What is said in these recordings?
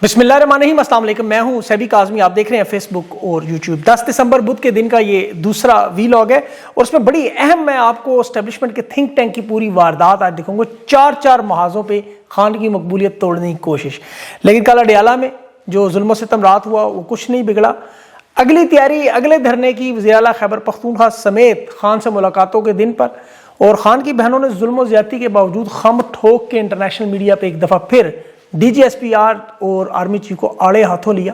बिस्मिल्लाहिर्रहमानिर्रहीम, अस्सलाम वालेकुम। मैं हूं सैबी काज़मी, आप देख रहे हैं फेसबुक और यूट्यूब। 10 दिसंबर बुध के दिन का ये दूसरा वीलॉग है और उसमें बड़ी अहम मैं आपको एस्टेब्लिशमेंट के थिंक टैंक की पूरी वारदात आज दिखाऊंगा। चार महाजों पे खान की मकबूलियत तोड़ने की कोशिश, लेकिन कल अडियाला में जो जुल्म सितम रात हुआ वो कुछ नहीं बिगड़ा। अगली तैयारी अगले धरने की वज़ीर आला खैबर पख्तूनख्वा समेत खान से मुलाकातों के दिन पर, और खान की बहनों ने जुल्म ज़्यादती के बावजूद खम ठोक के इंटरनेशनल मीडिया पर एक दफ़ा फिर DGSPR और आर्मी चीफ को आड़े हाथों लिया।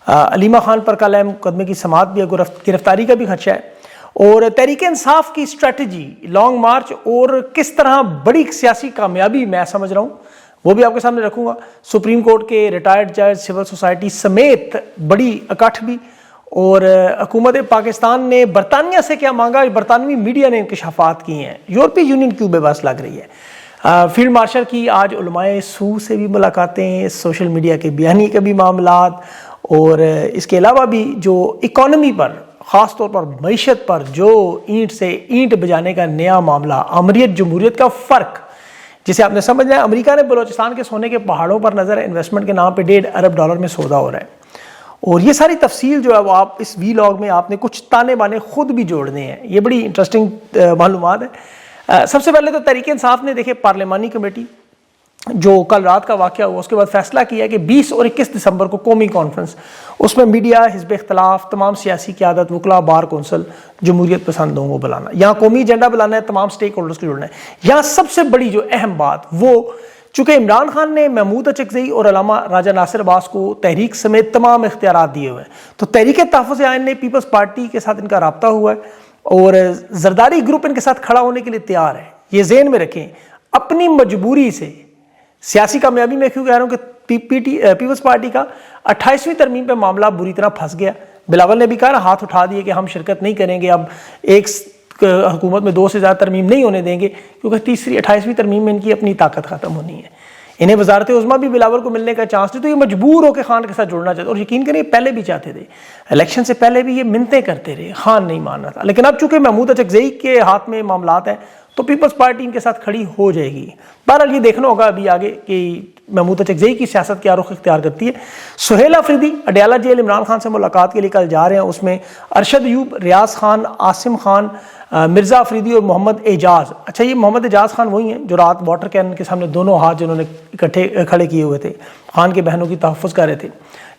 अलीमा खान पर कल मुकदमे की समाअत भी है, गिरफ्तारी का भी खदशा है। और तहरीक इंसाफ की स्ट्रेटजी लॉन्ग मार्च और किस तरह बड़ी सियासी कामयाबी मैं समझ रहा हूँ वो भी आपके सामने रखूँगा। सुप्रीम कोर्ट के रिटायर्ड जज, सिविल सोसाइटी समेत बड़ी इकट्ठ भी, और हुकूमत पाकिस्तान ने बरतानिया से क्या मांगा, बरतानवी मीडिया ने इंकशाफात किए हैं। यूरोपीय यूनियन क्यों बेबस लग रही है। फील्ड मार्शल की आज उलमाए सू से भी मुलाकातें, सोशल मीडिया के बयानी के भी मामलात, और इसके अलावा भी जो इकॉनमी पर, ख़ास तौर पर मईशत पर जो ईंट से ईंट बजाने का नया मामला, अमरीत जमहूरियत का फ़र्क जिसे आपने समझना है। अमेरिका ने बलोचिस्तान के सोने के पहाड़ों पर नज़र इन्वेस्टमेंट के नाम पे $1.5 अरब में सौदा हो रहा है। और ये सारी तफसील जो है वो आप इस वीलॉग में आपने कुछ ताने बाने खुद भी जोड़ने हैं। ये बड़ी इंटरेस्टिंग मालूमात है। सबसे पहले तो तहरीक इंसाफ ने देखे पार्लिमानी कमेटी जो कल रात का वाक़या हुआ, उसके बाद फैसला किया कि 20 और 21 दिसंबर को कौमी कॉन्फ्रेंस, उसमें मीडिया, हिज़्ब इख्तिलाफ, तमाम सियासी क़यादत, वकला, बार कौंसल, जमहूरियत पसंदों को बुलाना, यहाँ कौमी एजेंडा बुलाना है, तमाम स्टेक होल्डर्स को जोड़ना है। यहाँ सबसे बड़ी जो अहम बात वो, चूँकि इमरान खान ने महमूद अचकज़ई और अल्लामा राजा नासिर अब्बास को तहरीक समेत तमाम इख्तियारात दिए हुए हैं, तो तहरीक तहफ़्फ़ुज़ आइन ने पीपल्स पार्टी के साथ इनका रब्ता हुआ है और जरदारी ग्रुप इनके साथ खड़ा होने के लिए तैयार है। ये ज़हन में रखें। अपनी मजबूरी से सियासी कामयाबी में क्यों कह रहा हूँ कि पीपल्स पार्टी का 28वीं तरमीम पे मामला बुरी तरह फंस गया। बिलावल ने भी कहा, हाथ उठा दिए कि हम शिरकत नहीं करेंगे, अब एक हुकूमत में 2 से ज़्यादा तरमीम नहीं होने देंगे, क्योंकि तीसरी 28वीं तरमीम में इनकी अपनी ताकत ख़त्म होनी है। इन्हें वज़ारत उज़्मा भी बिलावल को मिलने का चांस थी, तो ये मजबूर होकर खान के साथ जुड़ना चाहते, और यकीन करिए पहले भी चाहते थे। इलेक्शन से पहले भी ये मिन्नतें करते रहे, खान नहीं मान रहा था। लेकिन अब चूंकि महमूद अचकज़ई के हाथ में मामलात हैं तो पीपल्स पार्टी इनके साथ खड़ी हो जाएगी। बहरहाल ये देखना होगा अभी आगे कि महमूद अचकज़ई की सियासत क्या रुख इख्तियार करती है। सुहेल अफरीदी अडियाला जेल इमरान खान से मुलाकात के लिए कल जा रहे हैं। उसमें अरशद अयूब, रियाज खान, आसिम खान, मिर्ज़ा अफरीदी और मोहम्मद एजाज। अच्छा, ये मोहम्मद एजाज खान वही हैं जो रात वाटर कैन के सामने दोनों हाथ जिन्होंने इकट्ठे खड़े किए हुए थे, खान के बहनों की तहफ़्फ़ुज़ कर रहे थे।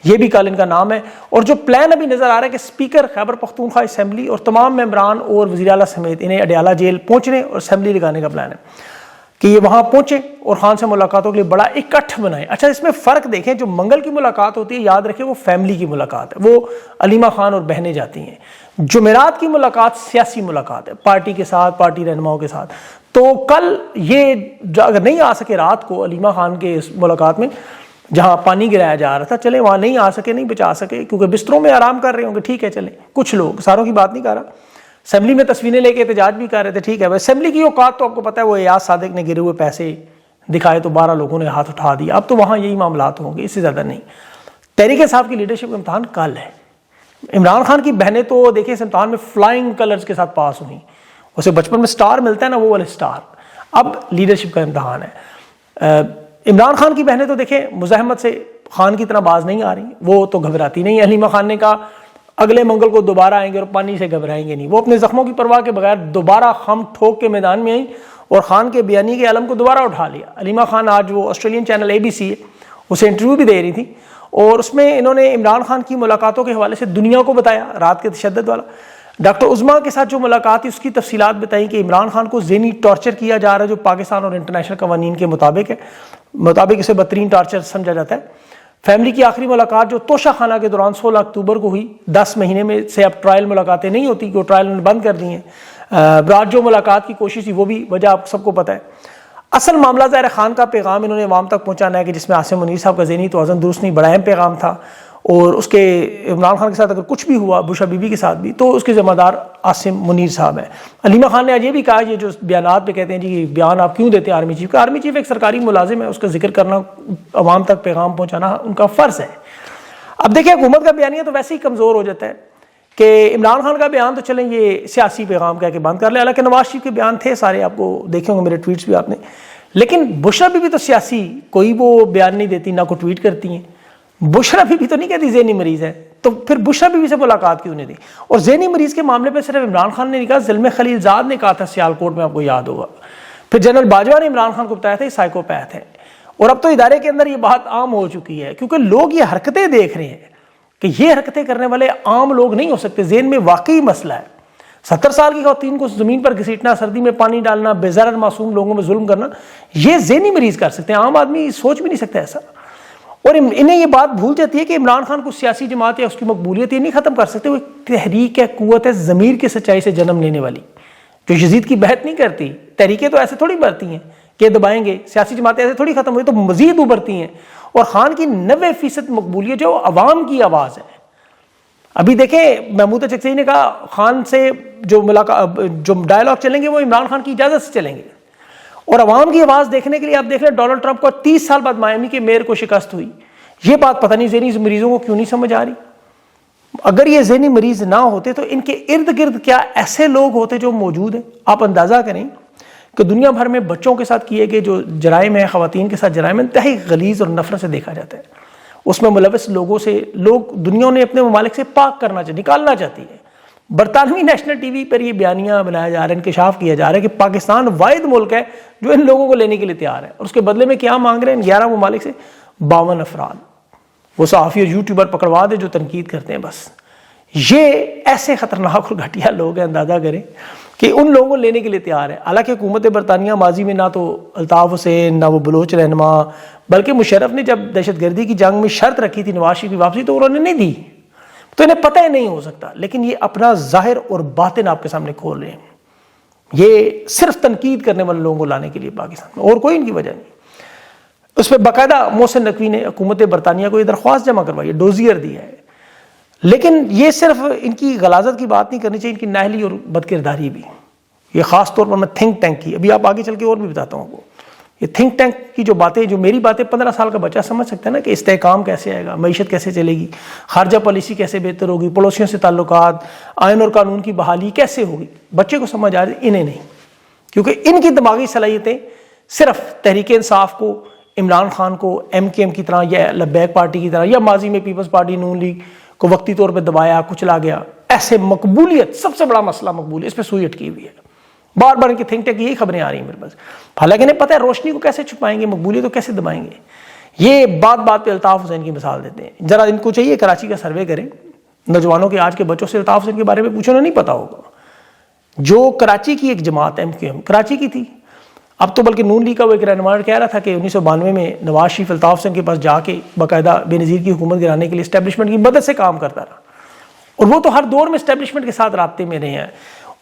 ये भी कल इनका नाम है। और जो प्लान अभी नज़र आ रहा है कि स्पीकर खैबर पख्तूनख्वा असम्बली और तमाम मेंबरान और वज़ीर आला समेत इन्हें अडियाला जेल पहुँचने और असम्बली लगाने का प्लान है कि ये वहाँ पहुँचे और खान से मुलाकातों के लिए बड़ा इकट्ठ बनाए। अच्छा, इसमें फ़र्क देखें, जो मंगल की मुलाकात होती है याद रखें वो फैमिली की मुलाकात है, वो अलीमा खान और बहनें जाती हैं। जुमेरात की मुलाकात सियासी मुलाकात है, पार्टी के साथ, पार्टी रहनुमाओं के साथ। तो कल ये अगर नहीं आ सके रात को अलीमा खान के इस मुलाकात में जहाँ पानी गिराया जा रहा था, चले वहाँ नहीं आ सके, नहीं बचा सके क्योंकि बिस्तरों में आराम कर रहे होंगे, ठीक है चले। कुछ लोग, सारों की बात नहीं कर रहा, असेंबली में तस्वीरें लेके एहतजाज भी कर रहे थे, ठीक है। असेंबली की औकात तो आपको पता है, वो एयाज सादिक ने गिरे हुए पैसे दिखाए तो 12 लोगों ने हाथ उठा दिया। अब तो वहाँ यही मामलात होंगे, इससे ज़्यादा नहीं। तहरीक इंसाफ की लीडरशिप का इम्तहान कल है। इमरान खान की बहनें तो देखिए इस इम्तहान में फ्लाइंग कलर्स के साथ पास हुई। उसे बचपन में स्टार मिलता है ना, वो वाले स्टार। अब लीडरशिप का इम्तहान है। इमरान खान की बहनें तो देखें मुज़ाहमत से खान की तरह बाज नहीं आ रही, वो तो घबराती नहीं है। अलीमा खान ने कहा अगले मंगल को दोबारा आएंगे और पानी से घबराएंगे नहीं। वो अपने जख्मों की परवाह के बगैर दोबारा खम ठोक के मैदान में आई और खान के बयानी के आलम को दोबारा उठा लिया। अलीमा खान आज वो ऑस्ट्रेलियन चैनल ABC है, उसे इंटरव्यू भी दे रही थी, और उसमें इन्होंने इमरान खान की मुलाकातों के हवाले से दुनिया को बताया, रात के तशद्दुद वाला। डॉक्टर उज़मा के साथ जो मुलाकात थी उसकी तफसीलात बताई कि इमरान खान को ज़हनी टॉर्चर किया जा रहा है, जो पाकिस्तान और इंटरनेशनल कवानीन के मुताबिक है, इसे बदतरीन टॉर्चर समझा जाता है। फैमिली की आखिरी मुलाकात जो तोशा खाना के दौरान 16 अक्टूबर को हुई, 10 महीने में से अब ट्रायल मुलाकातें नहीं होती, वो ट्रायल उन्होंने बंद कर दी हैं। रात जो मुलाकात की कोशिश थी वो भी वजह आप सबको पता है। असल मामला ज़ाहिर खान का पैगाम इन्होंने अवाम तक पहुँचाना है कि जिसमें आसिम मुनीर साहब का ज़हनी तवाज़ुन दुरुस्त नहीं, बड़ा अहम पैगाम था। और उसके इमरान खान के साथ अगर कुछ भी हुआ, बुशा बीबी के साथ भी, तो उसके ज़िम्मेदार आसिम मुनीर साहब हैं। अलीमा खान ने आज ये भी कहा, ये जो बयानात पे कहते हैं जी बयान आप क्यों देते हैं आर्मी चीफ का, आर्मी चीफ एक सरकारी मुलाजिम है, उसका जिक्र करना, अवाम तक पैगाम पहुँचाना उनका फ़र्ज़ है। अब देखिए हुकूमत का बयानिया तो वैसे ही कमज़ोर हो जाता है कि इमरान खान का बयान तो चलें ये सियासी पैगाम कह के बंद कर ले, हालांकि नवाज शरीफ के बयान थे सारे, आपको देखे होंगे मेरे ट्वीट्स भी आपने। लेकिन बुशरा बीबी तो सियासी कोई वो बयान नहीं देती, ना को ट्वीट करती हैं, بشرا بی بی تو نہیں کہتی ذہنی مریض ہے، تو پھر بشرا بی بی سے ملاقات کیوں نہیں دی؟ اور ذہنی مریض کے معاملے پہ صرف عمران خان نے نہیں کہا، زلمے خلیل زاد نے کہا تھا سیالکوٹ میں، آپ کو یاد ہوگا. پھر جنرل باجوہ نے عمران خان کو بتایا تھا یہ سائیکوپیتھ ہے. اور اب تو ادارے کے اندر یہ بات عام ہو چکی ہے، کیونکہ لوگ یہ حرکتیں دیکھ رہے ہیں کہ یہ حرکتیں کرنے والے عام لوگ نہیں ہو سکتے. ذہن میں واقعی مسئلہ ہے. 70 سال کی خواتین کو زمین پر گھسیٹنا، سردی میں پانی ڈالنا، بے ضرر معصوم لوگوں میں ظلم کرنا، یہ ذہنی مریض کر سکتے ہیں، عام آدمی سوچ بھی نہیں سکتا ایسا. اور انہیں یہ بات بھول جاتی ہے کہ عمران خان کو سیاسی جماعت یا اس کی مقبولیت یہ نہیں ختم کر سکتے. وہ ایک تحریک ہے، قوت ہے ضمیر کی سچائی سے جنم لینے والی، جو یزید کی بحث نہیں کرتی. تحریکیں تو ایسے تھوڑی بڑھتی ہیں کہ دبائیں گے، سیاسی جماعتیں ایسے تھوڑی ختم ہوئی، تو مزید ابھرتی ہیں. اور خان کی 90% مقبولیت جو عوام کی آواز ہے. ابھی دیکھیں محمود چکچئی نے کہا خان سے جو ڈائلاگ چلیں گے وہ عمران خان کی اجازت سے چلیں گے. اور عوام کی آواز دیکھنے کے لیے آپ دیکھ رہے ہیں ڈونلڈ ٹرمپ کو 30 سال بعد مایامی کے میئر کو شکست ہوئی. یہ بات پتہ نہیں ذہنی مریضوں کو کیوں نہیں سمجھ آ رہی. اگر یہ ذہنی مریض نہ ہوتے تو ان کے ارد گرد کیا ایسے لوگ ہوتے جو موجود ہیں. آپ اندازہ کریں کہ دنیا بھر میں بچوں کے ساتھ کیے گئے جو جرائم ہیں، خواتین کے ساتھ جرائم، انتہائی غلیظ اور نفرت سے دیکھا جاتا ہے. اس میں ملوث لوگوں سے لوگ دنیا نے اپنے ممالک سے پاک کرنا چاہیے، نکالنا چاہتی ہے. برطانوی نیشنل ٹی وی پر یہ بیانیہ بنایا جا رہا ہے، انکشاف کیا جا رہا ہے کہ پاکستان واحد ملک ہے جو ان لوگوں کو لینے کے لیے تیار ہے. اور اس کے بدلے میں کیا مانگ رہے ہیں؟ 11 ممالک سے 52 افراد. وہ صحافی اور یوٹیوبر پکڑوا دے جو تنقید کرتے ہیں. بس یہ ایسے خطرناک اور گھٹیا لوگ ہیں، اندازہ کریں کہ ان لوگوں کو لینے کے لیے تیار ہے. حالانکہ حکومت برطانیہ ماضی میں نہ تو الطاف حسین، نہ وہ بلوچ رہنما، بلکہ مشرف نے جب دہشت گردی کی جنگ میں شرط رکھی تھی نواز شریف کی واپسی تو انہوں نے نہیں دی. تو انہیں پتہ ہی نہیں ہو سکتا. لیکن یہ اپنا ظاہر اور باطن آپ کے سامنے کھول رہے ہیں. یہ صرف تنقید کرنے والے لوگوں کو لانے کے لیے پاکستان میں، اور کوئی ان کی وجہ نہیں. اس پہ باقاعدہ محسن نقوی نے حکومت برطانیہ کو یہ درخواست جمع کروائی ہے، ڈوزیئر دیا ہے. لیکن یہ صرف ان کی غلاظت کی بات نہیں کرنی چاہیے، ان کی نااہلی اور بد کرداری بھی. یہ خاص طور پر میں تھنک ٹینک کی، ابھی آپ آگے چل کے اور بھی بتاتا ہوں آپ کو. یہ تھنک ٹینک کی جو باتیں، جو میری باتیں 15 سال کا بچہ سمجھ سکتا ہے نا، کہ استحکام کیسے آئے گا، معیشت کیسے چلے گی، خارجہ پالیسی کیسے بہتر ہوگی، پڑوسیوں سے تعلقات، آئین اور قانون کی بحالی کیسے ہوگی. بچے کو سمجھ آ رہی، انہیں نہیں. کیونکہ ان کی دماغی صلاحیتیں صرف تحریک انصاف کو، عمران خان کو ایم کے ایم کی طرح یا لبیک پارٹی کی طرح یا ماضی میں پیپلز پارٹی نون لیگ کو وقتی طور پہ دبایا کچلا گیا. ایسے مقبولیت، سب سے بڑا مسئلہ مقبولیت، اس پہ سوئی اٹکی ہوئی ہے. بار بار ان کی تھنک ٹینک یہی خبریں آ رہی ہیں میرے پاس. حالانکہ انہیں پتہ ہے روشنی کو کیسے چھپائیں گے، مقبولیت کو کیسے دبائیں گے. یہ بات بات پہ الطاف حسین کی مثال دیتے ہیں. ذرا ان کو چاہیے کراچی کا سروے کریں، نوجوانوں کے، آج کے بچوں سے الطاف حسین کے بارے میں پوچھو نا، نہیں پتا ہوگا. جو کراچی کی ایک جماعت ایم کیو ایم کراچی کی تھی، اب تو بلکہ نون لیگ کا وہ ایک رہنما کہہ رہا تھا کہ 1992 میں نواز شریف الطاف حسین کے پاس جا کے باقاعدہ بے نظیر کی حکومت گرانے کے لیے اسٹیبلشمنٹ کی مدد سے کام کرتا رہا. اور وہ تو ہر دور میں اسٹیبلشمنٹ کے ساتھ رابطے میں رہے ہیں.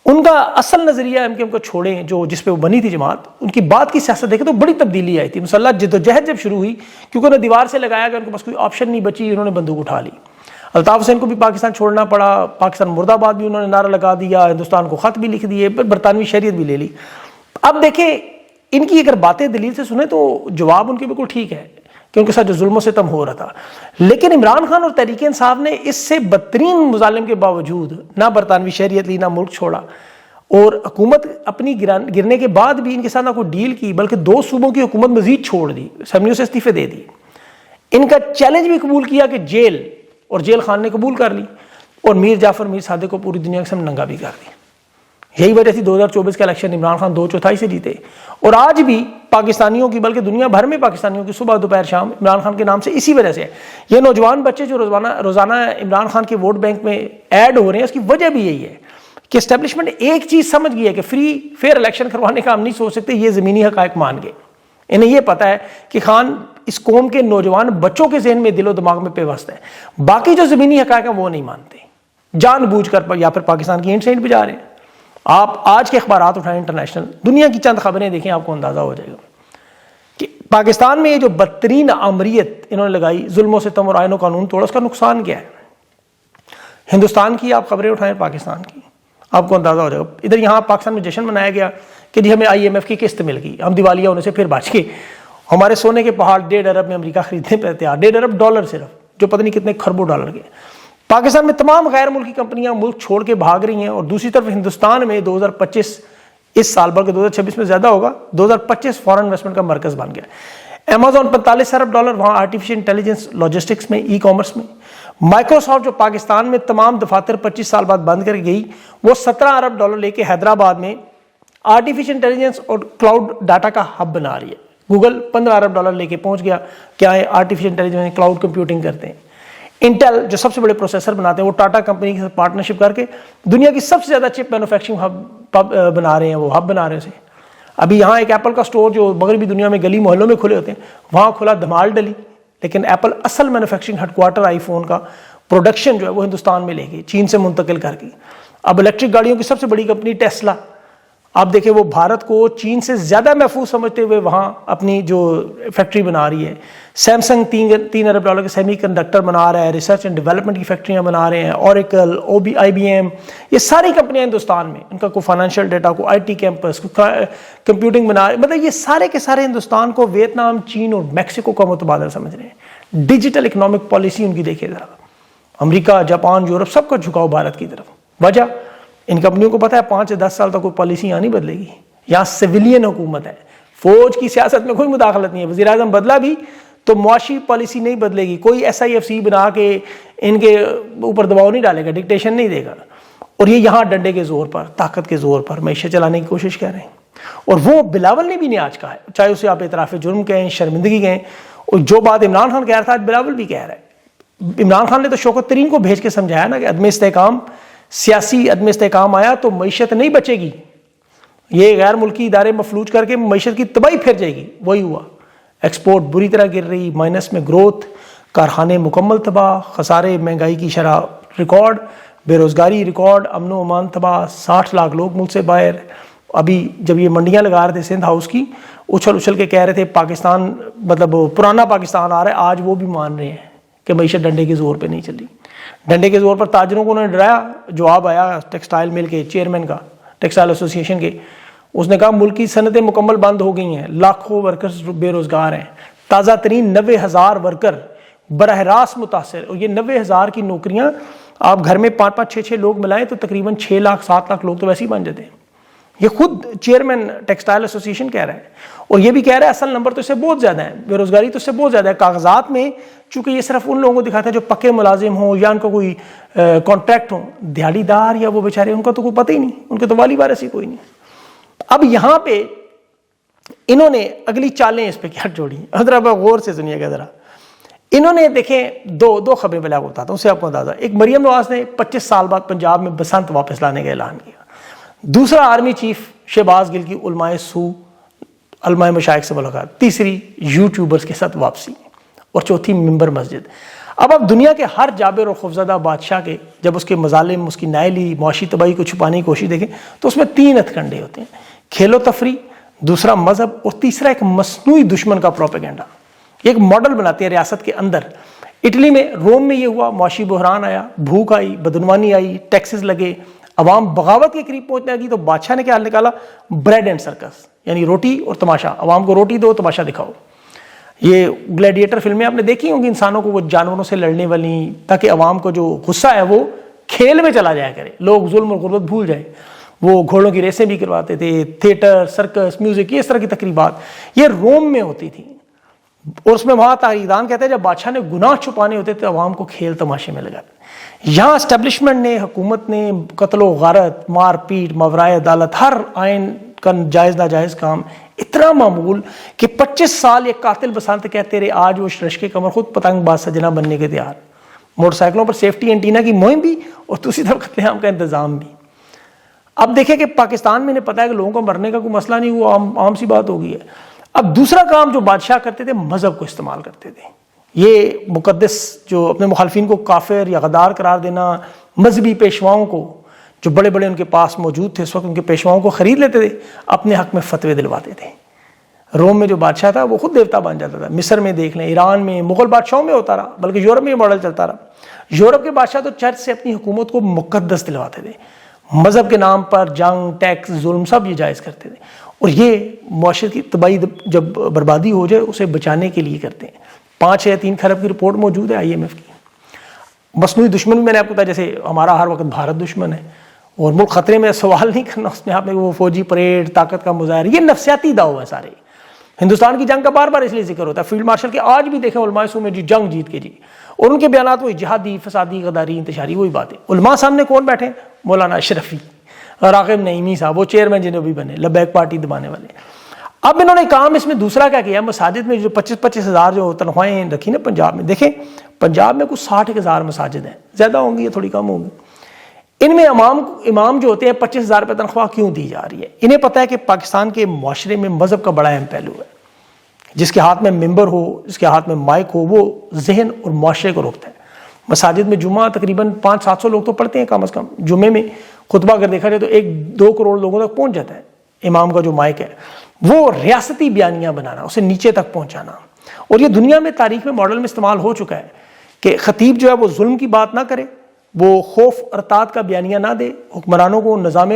ان کا اصل نظریہ ایم کیو ایم کو چھوڑیں، جو جس پہ وہ بنی تھی جماعت، ان کی بات کی سیاست دیکھیں تو بڑی تبدیلی آئی تھی. مسلح جدوجہد جب شروع ہوئی، کیونکہ انہیں دیوار سے لگایا گیا، ان کے پاس کوئی آپشن نہیں بچی، انہوں نے بندوق اٹھا لی. الطاف حسین کو بھی پاکستان چھوڑنا پڑا، پاکستان مرد آباد بھی انہوں نے نعرہ لگا دیا، ہندوستان کو خط بھی لکھ دیے، برطانوی شہریت بھی لے لی. اب دیکھیں ان کی اگر باتیں دلیل سے سنیں تو جواب ان کے بالکل ٹھیک ہے کہ ان کے ساتھ جو ظلم و ستم ہو رہا تھا. لیکن عمران خان اور تحریک انصاف نے اس سے بدترین مظالم کے باوجود نہ برطانوی شہریت لی، نہ ملک چھوڑا، اور حکومت اپنی گرنے کے بعد بھی ان کے ساتھ نہ کوئی ڈیل کی، بلکہ 2 صوبوں کی حکومت مزید چھوڑ دی، اسمبلیوں سے استعفے دے دی. ان کا چیلنج بھی قبول کیا کہ جیل، اور جیل خان نے قبول کر لی، اور میر جعفر میر صادق کو پوری دنیا کے سامنے ننگا بھی کر دی. یہی وجہ تھی 2024 کا الیکشن عمران خان 2/4 سے جیتے. اور آج بھی پاکستانیوں کی، بلکہ دنیا بھر میں پاکستانیوں کی صبح دوپہر شام عمران خان کے نام سے اسی وجہ سے ہے. یہ نوجوان بچے جو روزانہ عمران خان کے ووٹ بینک میں ایڈ ہو رہے ہیں، اس کی وجہ بھی یہی ہے کہ اسٹیبلشمنٹ ایک چیز سمجھ گئی ہے کہ فری فیئر الیکشن کروانے کا ہم نہیں سوچ سکتے. یہ زمینی حقائق مان گئے. انہیں یہ پتا ہے کہ خان اس قوم کے نوجوان بچوں کے ذہن میں، دل و دماغ میں پیوست ہے. باقی جو زمینی حقائق ہیں وہ نہیں مانتے، جان بوجھ کر یا پھر پاکستان کی اینٹ سینٹ بجا رہے ہیں. آپ آج کے اخبارات اٹھائیں، انٹرنیشنل دنیا کی چند خبریں دیکھیں، آپ کو اندازہ ہو جائے گا کہ پاکستان میں یہ جو بدترین آمریت انہوں نے لگائی، ظلم و ستم اور آئین و قانون توڑا، اس کا نقصان کیا ہے. ہندوستان کی آپ خبریں اٹھائیں، پاکستان کی، آپ کو اندازہ ہو جائے گا. ادھر یہاں پاکستان میں جشن منایا گیا کہ جی ہمیں IMF کی قسط مل گئی، ہم دیوالیہ ہونے سے پھر بچ گئے. ہمارے سونے کے پہاڑ 1.5 ارب میں امریکہ خریدنے پہ تیار، 1.5 ارب ڈالر صرف، جو پتہ نہیں کتنے کھربوں ڈالر کے. پاکستان میں تمام غیر ملکی کمپنیاں ملک چھوڑ کے بھاگ رہی ہیں. اور دوسری طرف ہندوستان میں 2025 اس سال، بلکہ 2026 میں زیادہ ہوگا، 2025 فارن انویسٹمنٹ کا مرکز بن گیا. अमेजोन $45 अरब, वहाँ आर्टिफिशियल इंटेलिजेंस, लॉजिस्टिक्स में, ई कॉमर्स में। माइक्रोसॉफ्ट जो पाकिस्तान में तमाम दफातर 25 साल बाद बंद कर गई, वो $17 अरब लेके हैदराबाद में आर्टिफिशियल इंटेलिजेंस और क्लाउड डाटा का हब बना रही है। गूगल $15 अरब लेके पहुंच गया, क्या है, आर्टिफिशियल इंटेलिजेंस, क्लाउड कंप्यूटिंग करते हैं। इंटेल जो सबसे बड़े प्रोसेसर बनाते हैं, वो टाटा कंपनी के साथ पार्टनरशिप करके दुनिया की सबसे ज़्यादा चिप मैन्युफैक्चरिंग हब बना रहे हैं, वो हब बना रहे हैं। अभी यहाँ एक एप्पल का स्टोर जो मगरबी दुनिया में गली मोहल्लों में खुले होते हैं, वहाँ खुला धमाल डली, लेकिन एप्पल असल मैन्युफैक्चरिंग हेडक्वार्टर आईफोन का प्रोडक्शन जो है वो हिंदुस्तान में लेके चीन से मुंतकिल करके। अब इलेक्ट्रिक गाड़ियों की सबसे बड़ी कंपनी टेस्ला, आप देखें वो भारत को चीन से ज़्यादा महफूज समझते हुए वहाँ अपनी जो फैक्ट्री बना रही है। सैमसंग $3 अरब के सेमी कंडक्टर बना रहा है, रिसर्च एंड डेवलपमेंट की फैक्ट्रियाँ बना रहे हैं। ऑरेकल, IBM, ये सारी कंपनियाँ हिंदुस्तान में, इनका कोई फाइनेंशियल डेटा, को IT कैंपस, को कंप्यूटिंग बना रहे, मतलब ये सारे के सारे हिंदुस्तान को वियतनाम, चीन और मैक्सिको का मुतबादल समझ रहे हैं। डिजिटल इकोनॉमिक पॉलिसी उनकी देखिए ज़रा, अमेरिका, जापान, यूरोप सबका झुकाव भारत की तरफ। वजह, इन कंपनियों को पता है 5 से 10 साल तक कोई पॉलिसी यहाँ नहीं बदलेगी। यहाँ सिविलियन हुकूमत है, फौज की सियासत में कोई मुदाखलत नहीं है। वज़ीर आज़म बदला भी तो मुआशी पॉलिसी नहीं बदलेगी, कोई SIFC बना के इनके ऊपर दबाव नहीं डालेगा, डिक्टेशन नहीं देगा। और ये यहाँ डंडे के जोर पर, ताकत के जोर पर मैशे चलाने की कोशिश कर रहे हैं। और वो बिलावल ने भी नहीं आज कहा है, चाहे उसे आप इतराफ़ जुर्म कहें, शर्मिंदगी कहें, और जो बात इमरान खान कह रहा था आज बिलावल भी कह रहा है। इमरान खान ने तो शौकत तरीन को भेज के समझाया ना कि अदम इस्तेहकाम, सियासी अदम इस्तेहकाम आया तो मईशत नहीं बचेगी, ये गैर मुल्की इदारे मफलूज करके मईशत की तबाही फिर जाएगी। वही हुआ, एक्सपोर्ट बुरी तरह गिर रही, माइनस में ग्रोथ, कारखाने मुकम्मल तबाह, खसारे, महंगाई की शरह रिकॉर्ड, बेरोज़गारी रिकॉर्ड, अमन व अमान तबाह, 60 लाख लोग मुल्क से बाहर। अभी जब ये मंडियाँ लगा रहे थे सिंध हाउस की, उछल उछल के कह रहे थे पाकिस्तान, मतलब पुराना पाकिस्तान आ रहा है, आज वो भी मान रहे हैं कि मईशत डंडे के जोर पे नहीं चली। डंडे के जोर पर ताजरों को उन्होंने डराया। जवाब आया टेक्सटाइल मिल के चेयरमैन का, टेक्सटाइल एसोसिएशन के, उसने कहा मुल्क की सनतें मुकम्मल बंद हो गई हैं, लाखों वर्कर्स बेरोजगार हैं, ताज़ा तरीन 90,000 वर्कर बरह रास्त मुतासर। और ये 90,000 की नौकरियां आप घर में 5-5, 6-6 लोग मिलाएं तो तकरीबन 6 लाख 7 लाख लोग तो वैसे ही बन जाते हैं। ये खुद चेयरमैन टेक्सटाइल एसोसिएशन कह रहा है। और ये भी कह रहा है असल नंबर तो इससे बहुत ज़्यादा है, बेरोजगारी तो इससे बहुत ज़्यादा है। कागजात में चूंकि ये सिर्फ उन लोगों को दिखाता है जो पक्के मुलाजिम हो या उनका कोई कॉन्ट्रैक्ट हो, दिहाड़ीदार या वो बेचारे, उनका तो कोई पता ही नहीं, उनके तो वाली वारस ही कोई नहीं। अब यहाँ पे इन्होंने अगली चालें इस पे क्या जोड़ी, जरा गौर से सुनिएगा जरा। इन्होंने देखें दो खबरें पहले आपको बताता हूँ, उससे आपको अंदाजा। एक, मरियम नवाज ने 25 साल बाद पंजाब में बसंत वापस लाने का ऐलान किया। दूसरा, आर्मी चीफ शहबाज गिल की उलमाए सू, अलमाए मशाइख से मुलाकात। तीसरी, यूट्यूबर्स के साथ वापसी। और चौथी, मिंबर मस्जिद। अब आप दुनिया के हर जाबिर और खौफजदा बादशाह के जब उसके मजालिम, उसकी नायली, मुआशी तबाही को छुपाने की कोशिश देखें तो उसमें 3 हथकंडे होते हैं, खेलो तफरी, दूसरा मजहब, और तीसरा एक मसनूई दुश्मन का प्रोपेगेंडा। एक मॉडल बनाते हैं रियासत के अंदर। इटली में, रोम में ये हुआ, मुआशी बहरान आया, भूख आई, बदनवानी आई, टैक्सेस लगे, अवाम बगावत के करीब पहुंचने लगी, तो बादशाह ने क्या निकाला, ब्रेड एंड सर्कस, यानी रोटी और तमाशा। अवाम को रोटी दो, तमाशा दिखाओ। ये ग्लैडिएटर फिल्में आपने देखी होंगी, इंसानों को वो जानवरों से लड़ने वाली, ताकि अवाम को जो गुस्सा है वो खेल में चला जाया करे, लोग जुल्म और गुर्बत भूल जाए। वो घोड़ों की रेसें भी करवाते थे, थिएटर, सर्कस, म्यूजिक, ये इस तरह की तकरीबात ये रोम में होती थी। और उसमें वहाँ तारीदान कहते हैं जब बादशाह ने गुनाह छुपाने होते तो अवाम को खेल तमाशे में लगा। यहाँ एस्टेब्लिशमेंट ने, हुकूमत ने कत्लो गारत, मार पीट, मावराए अदालत, हर आइन का जायज़ नाजायज़ काम इतना मामूल कि 25 साल एक कातिल बसंत कहते रहे, आज वो रश्के कमर खुद पतंगबाज सजना बनने के तैयार। मोटरसाइकिलों पर सेफ्टी एंटीना की मुहिम भी और दूसरी तरफ कत्लेआम का इंतजाम भी। अब देखें कि पाकिस्तान में इन्हें पता है कि लोगों को मरने का कोई मसला नहीं हुआ, आम सी बात हो गई है। अब दूसरा काम जो बादशाह करते थे, मजहब को इस्तेमाल करते थे। ये मुकद्दस जो अपने मुखालफिन को काफिर या गद्दार करार देना, मजहबी पेशवाओं को जो बड़े बड़े उनके पास मौजूद थे उस वक्त, उनके पेशवाओं को खरीद लेते थे, अपने हक में फतवे दिलवाते थे। रोम में जो बादशाह था वो खुद देवता बन जाता था। मिस्र में देख लें, ईरान में, मुगल बादशाहों में होता रहा, बल्कि यूरोप में मॉडल चलता रहा। यूरोप के बादशाह तो चर्च से अपनी हुकूमत को मुकद्दस दिलवाते थे, मजहब के नाम पर जंग, टैक्स, जुल्म सब ये जायज़ करते थे। और ये मुआशरे की तबाही जब बर्बादी हो जाए उसे बचाने के लिए करते हैं। 5 या 3 खरब की रिपोर्ट मौजूद है IMF की। मसनूई दुश्मन भी मैंने आपको बताया, जैसे हमारा हर वक्त भारत दुश्मन है और मुल्क खतरे में, सवाल नहीं करना उसमें आप में वो फौजी परेड, ताकत का मुजाहरा, ये नफसियाती दाव है सारे। ہندوستان کی جنگ کا بار بار اس لیے ذکر ہوتا ہے، فیلڈ مارشل کے آج بھی دیکھیں علماء سو میں جی جنگ جیت کے جی، اور ان کے بیانات وہی جہادی، فسادی، غداری، انتشاری، وہی باتیں. علماء سامنے کون بیٹھے؟ مولانا اشرفی، راغب نعیمی صاحب، وہ چیئرمین جنہوں بھی بنے، لبیک پارٹی دبانے والے. اب انہوں نے کام اس میں دوسرا کیا کیا، مساجد میں جو 25-25 ہزار جو تنخواہیں رکھی نا پنجاب میں، دیکھیں پنجاب میں کچھ 60,000 مساجد ہیں، زیادہ ہوں گی یا تھوڑی کم ہوں گی. ان میں امام جو ہوتے ہیں 25,000 روپے تنخواہ کیوں دی جا رہی ہے؟ انہیں پتہ ہے کہ پاکستان کے معاشرے میں مذہب کا بڑا اہم پہلو ہے. جس کے ہاتھ میں ممبر ہو، جس کے ہاتھ میں مائک ہو، وہ ذہن اور معاشرے کو روکتا ہے. مساجد میں جمعہ تقریباً 500-700 لوگ تو پڑھتے ہیں کم از کم. جمعے میں خطبہ اگر دیکھا جائے تو 1-2 کروڑ لوگوں تک پہنچ جاتا ہے. امام کا جو مائک ہے وہ ریاستی بیانیاں بنانا، اسے نیچے تک پہنچانا. اور یہ دنیا میں تاریخ میں ماڈل میں استعمال ہو چکا ہے کہ خطیب جو ہے وہ ظلم کی بات نہ کرے، وہ خوف ارتاد کا بیانیہ نہ دے، حکمرانوں کو نظام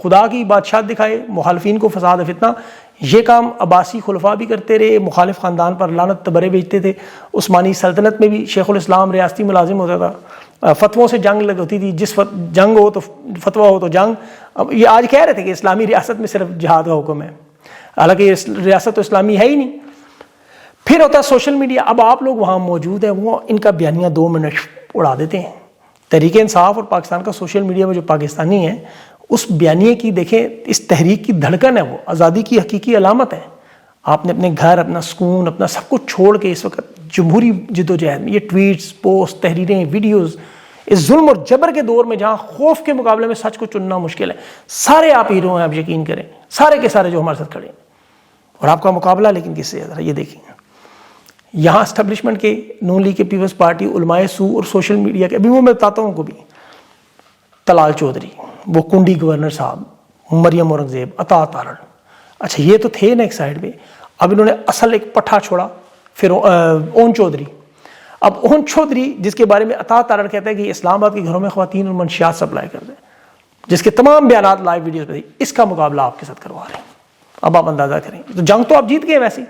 خدا کی بادشاہت دکھائے، مخالفین کو فساد فتنہ. یہ کام عباسی خلفاء بھی کرتے رہے، مخالف خاندان پر لعنت تبرے بیچتے تھے. عثمانی سلطنت میں بھی شیخ الاسلام ریاستی ملازم ہوتا تھا، فتووں سے جنگ لگ ہوتی تھی، جس جنگ ہو تو فتویٰ ہو تو جنگ. اب یہ آج کہہ رہے تھے کہ اسلامی ریاست میں صرف جہاد کا حکم ہے، حالانکہ یہ ریاست تو اسلامی ہے ہی نہیں. پھر ہوتا ہے سوشل میڈیا. اب آپ لوگ وہاں موجود ہیں، وہ ان کا بیانیہ 2 منٹ اڑا دیتے ہیں. تحریک انصاف اور پاکستان کا سوشل میڈیا میں جو پاکستانی ہیں، اس بیانیے کی دیکھیں، اس تحریک کی دھڑکن ہے، وہ آزادی کی حقیقی علامت ہے. آپ نے اپنے گھر، اپنا سکون، اپنا سب کچھ چھوڑ کے اس وقت جمہوری جدوجہد میں یہ ٹویٹس، پوسٹ، تحریریں، ویڈیوز، اس ظلم اور جبر کے دور میں جہاں خوف کے مقابلے میں سچ کو چننا مشکل ہے، سارے آپ ہیرو ہیں. آپ یقین کریں، سارے کے سارے جو ہمارے ساتھ کھڑے ہیں. اور آپ کا مقابلہ لیکن کس سے ہے؟ یہ دیکھیں یہاں اسٹیبلشمنٹ کے، نون لیگ کے، پیپلز پارٹی، علماء سو اور سوشل میڈیا کے. ابھی وہ میں بتاتا ہوں کو بھی، طلال چودھری، وہ کنڈی گورنر صاحب، مریم اورنگزیب، عطا تارڑ. اچھا یہ تو تھے نا ایک سائڈ پہ. اب انہوں نے اصل ایک پٹھا چھوڑا، پھر اون چودھری. اب اون چودھری جس کے بارے میں عطا تارڑ کہتا ہے کہ اسلام آباد کے گھروں میں خواتین اور منشیات سپلائی کرتے ہیں، جس کے تمام بیانات لائیو ویڈیوز پہ تھی، اس کا مقابلہ آپ کے ساتھ کروا رہے ہیں. اب آپ اندازہ کریں، تو جنگ تو آپ جیت گئے ویسے.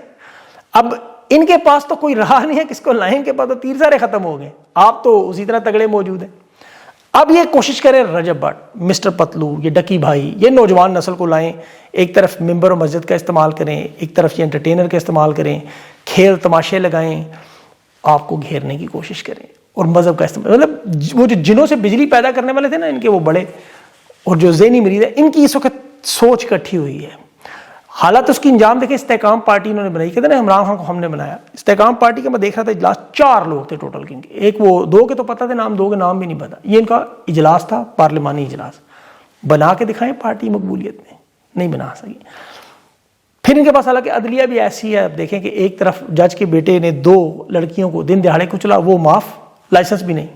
اب ان کے پاس تو کوئی راہ نہیں ہے کس کو لائیں، ان کے پاس تو تیر سارے ختم ہو گئے. آپ تو اسی طرح تگڑے موجود ہیں. اب یہ کوشش کریں رجب بٹ، مسٹر پتلو، یہ ڈکی بھائی، یہ نوجوان نسل کو لائیں. ایک طرف ممبر و مسجد کا استعمال کریں، ایک طرف یہ انٹرٹینر کا استعمال کریں، کھیل تماشے لگائیں، آپ کو گھیرنے کی کوشش کریں. اور مذہب کا استعمال، مطلب وہ جو جنوں سے بجلی پیدا کرنے والے تھے نا ان کے، وہ بڑے اور جو ذہنی مریض ہیں، ان کی اس وقت سوچ اکٹھی ہوئی ہے. حالات اس کی انجام دیکھیں. استحکام پارٹی انہوں نے بنائی، کہتے ہیں نا عمران خان کو ہم نے بنایا. استحکام پارٹی کا میں دیکھ رہا تھا اجلاس، 4 لوگ تھے ٹوٹل کے. ایک وہ 2 کے تو پتہ تھے نام، 2 کے نام بھی نہیں پتا. یہ ان کا اجلاس تھا، پارلیمانی اجلاس. بنا کے دکھائیں پارٹی مقبولیت میں، نہیں بنا سکی. پھر ان کے پاس حالانکہ عدلیہ بھی ایسی ہے. اب دیکھیں کہ ایک طرف جج کے بیٹے نے 2 لڑکیوں کو دن دہاڑے کچلا، وہ معاف، لائسنس بھی نہیں.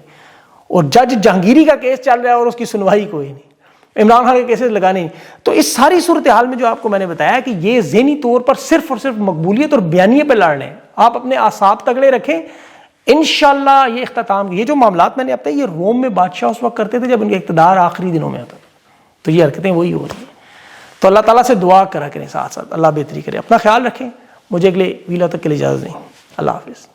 اور جج جہانگیری کا کیس چل رہا ہے اور اس کی سنوائی کوئی نہیں. عمران خان کے کیسز لگانے نہیں. تو اس ساری صورتحال میں جو آپ کو میں نے بتایا کہ یہ ذہنی طور پر صرف اور صرف مقبولیت اور بیانیے پہ لڑ رہے ہیں. آپ اپنے اعصاب تگڑے رکھیں، انشاءاللہ یہ اختتام. یہ جو معاملات میں نے اب تک، یہ روم میں بادشاہ اس وقت کرتے تھے جب ان کے اقتدار آخری دنوں میں آتا. تو یہ حرکتیں وہی ہو رہی ہیں. تو اللہ تعالیٰ سے دعا کرا کریں ساتھ ساتھ، اللہ بہتری کرے. اپنا خیال رکھیں. مجھے اگلے ویلا تک کے لیے اجازت دیں. اللہ حافظ.